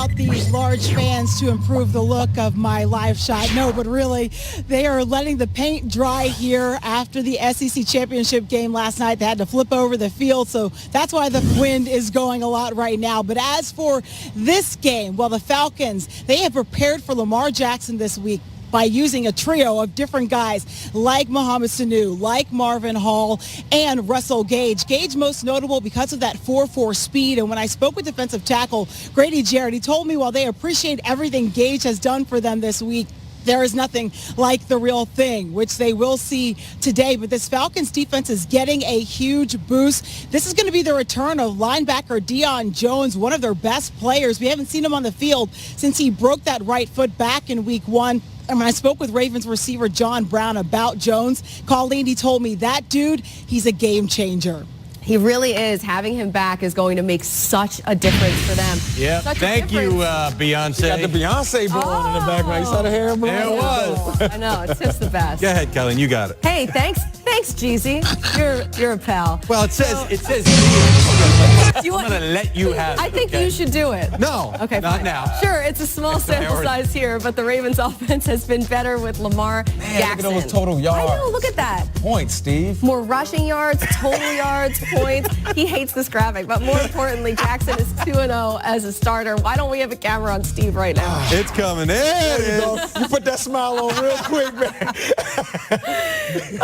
about these large fans to improve the look of my live shot. No, but really, they are letting the paint dry here after the SEC championship game last night. They had to flip over the field, so that's why the wind is going a lot right now. But as for this game, well, the Falcons, they have prepared for Lamar Jackson this week by using a trio of different guys like Mohamed Sanu, like Marvin Hall, and Russell Gage. Gage most notable because of that 4.4 speed. And when I spoke with defensive tackle Grady Jarrett, he told me while they appreciate everything Gage has done for them this week, there is nothing like the real thing, which they will see today. But this Falcons defense is getting a huge boost. This is going to be the return of linebacker Deion Jones, one of their best players. We haven't seen him on the field since he broke that right foot back in week 1. And when I spoke with Ravens receiver John Brown about Jones, Colleen, he told me that dude, he's a game changer. He really is. Having him back is going to make such a difference for them. Yeah, thank you, Beyonce. You got the Beyonce blowing in the background. You saw the hair blowing? There it was. I know, it's just the best. Go ahead, Colleen, you got it. Hey, thanks, Jeezy. You're a pal. Well, it says. I'm going to let you have it. I think you should do it. No, okay, not fine. now. Sure, it's a small sample size here, but the Ravens offense has been better with Lamar Jackson. Look at those total yards. I know, look at that. Points, Steve. More rushing yards, total yards, points. He hates this graphic, but more importantly, Jackson is 2-0 as a starter. Why don't we have a camera on Steve right now? It's coming. There it is. You put that smile on real quick, man.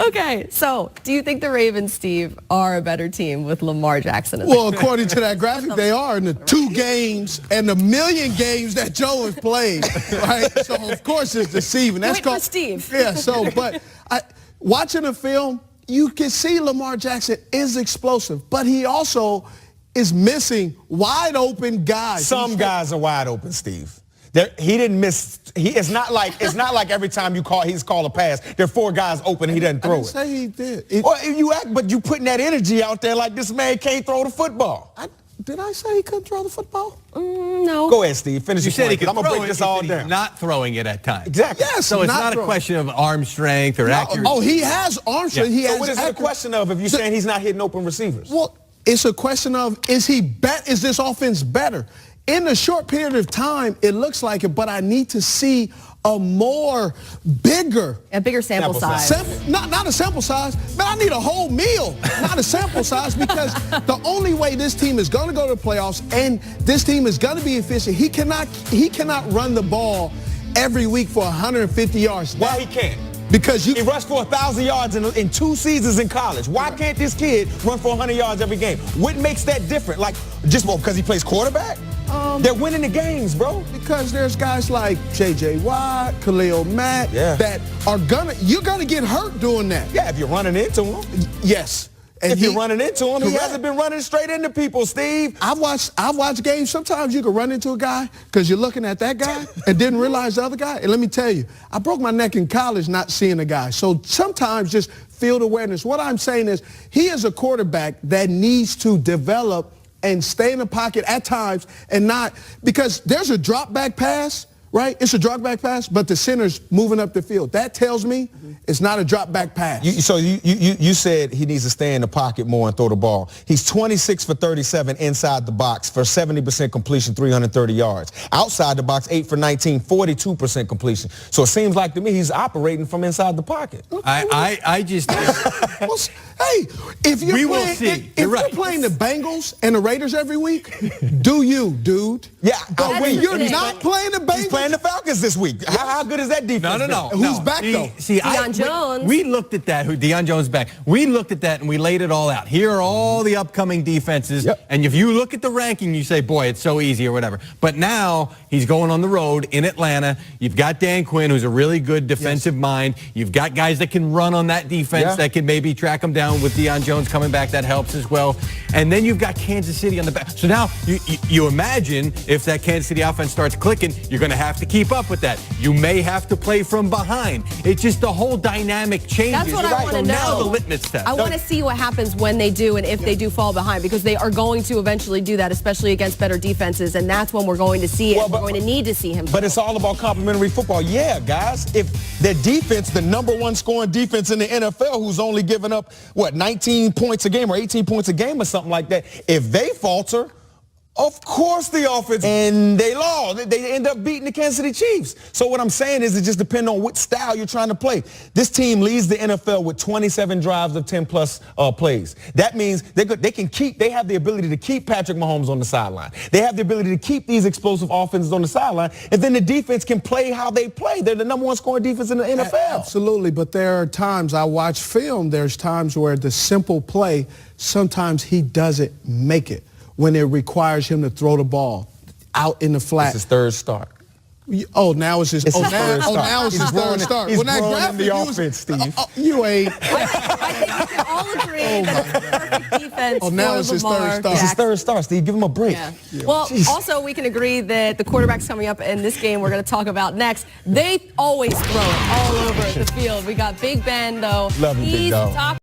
Okay, so do you think the Ravens, Steve, are a better team with Lamar Jackson? Well, according to that graphic, they are in the 2 games and the million games that Joe has played, right? So, of course, it's deceiving. That's Wait for Steve. Yeah, so, but watching the film, you can see Lamar Jackson is explosive, but he also is missing wide open guys. Some guys are wide open, Steve. He didn't miss. It's not like every time he's called a pass, there are 4 guys open. He doesn't throw it. I didn't say he did. But you putting that energy out there like this man can't throw the football. Did I say he couldn't throw the football? No. Go ahead, Steve. Finish You said he could I'm gonna throw break it. this all He's down. not throwing it at times. Exactly. Yes. So it's not a throwing. question of arm strength or accuracy. Oh, he has arm strength. Yeah. He has So what is it a question of if you're saying he's not hitting open receivers? Well, it's a question of is this offense better? In a short period of time, it looks like it, but I need to see a bigger sample size. Not a sample size, but I need a whole meal, not a sample size, because the only way this team is going to go to the playoffs and this team is going to be efficient, he cannot run the ball every week for 150 yards. Why he can't? Because he rushed for 1,000 yards in 2 seasons in college. Why can't this kid run for 100 yards every game? What makes that different? Like, just because he plays quarterback? They're winning the games, bro. Because there's guys like J.J. Watt, Khalil Mack that are you're gonna get hurt doing that. Yeah, if you're running into him. Yes. And if you're running into him, correct. He hasn't been running straight into people, Steve. I've watched games. Sometimes you can run into a guy because you're looking at that guy and didn't realize the other guy. And let me tell you, I broke my neck in college not seeing a guy. So sometimes just field awareness. What I'm saying is he is a quarterback that needs to develop and stay in the pocket at times and not, because there's a drop back pass, right? It's a drop back pass, but the center's moving up the field. That tells me it's not a drop back pass. So you said he needs to stay in the pocket more and throw the ball. He's 26 for 37 inside the box for 70% completion, 330 yards. Outside the box, 8 for 19, 42% completion. So it seems like to me he's operating from inside the pocket. I just well, hey, if you're playing the Bengals and the Raiders every week, do you, dude? Yeah, but when you're not playing the Bengals, he's playing the Falcons this week. How good is that defense? No. Who's back though? See, Deion Jones. We looked at that. Deion Jones back. We looked at that and we laid it all out. Here are all the upcoming defenses. Yep. And if you look at the ranking, you say, boy, it's so easy or whatever. But now he's going on the road in Atlanta. You've got Dan Quinn, who's a really good defensive mind. You've got guys that can run on that defense that can maybe track him down with Deion Jones coming back. That helps as well. And then you've got Kansas City on the back. So now you imagine if that Kansas City offense starts clicking, you're going to have to keep up with that. You may have to play from behind. It's just the whole dynamic changes. That's what I want to know. Now the litmus test. I want to see what happens when they do and if they do fall behind, because they are going to eventually do that, especially against better defenses, and that's when we're going to see it. We're going to need to see him. But it's all about complimentary football. Yeah, guys. If their defense, the #1 scoring defense in the NFL, who's only giving up, 19 points a game or 18 points a game or something like that, if they falter, Of course the offense, and they lost. They end up beating the Kansas City Chiefs. So what I'm saying is it just depends on what style you're trying to play. This team leads the NFL with 27 drives of 10-plus plays. That means they have the ability to keep Patrick Mahomes on the sideline. They have the ability to keep these explosive offenses on the sideline, and then the defense can play how they play. They're the number one scoring defense in the NFL. Absolutely, but there are times I watch film, there's times where the simple play, sometimes he doesn't make it when it requires him to throw the ball out in the flat. It's his third start. Oh, now it's his, It's his third start. Now it's his third start. He's When that growing in graphic, the you was- offense, Steve. You ain't. I think we can all agree that it's perfect defense Oh, now for it's his Lamar third start. It's his Jackson. third start, Steve. Give him a break. Yeah. Well, also we can agree that the quarterbacks coming up in this game we're going to talk about next, they always throw it all over the field. We got Big Ben, though. Love you, Big He's Dog. top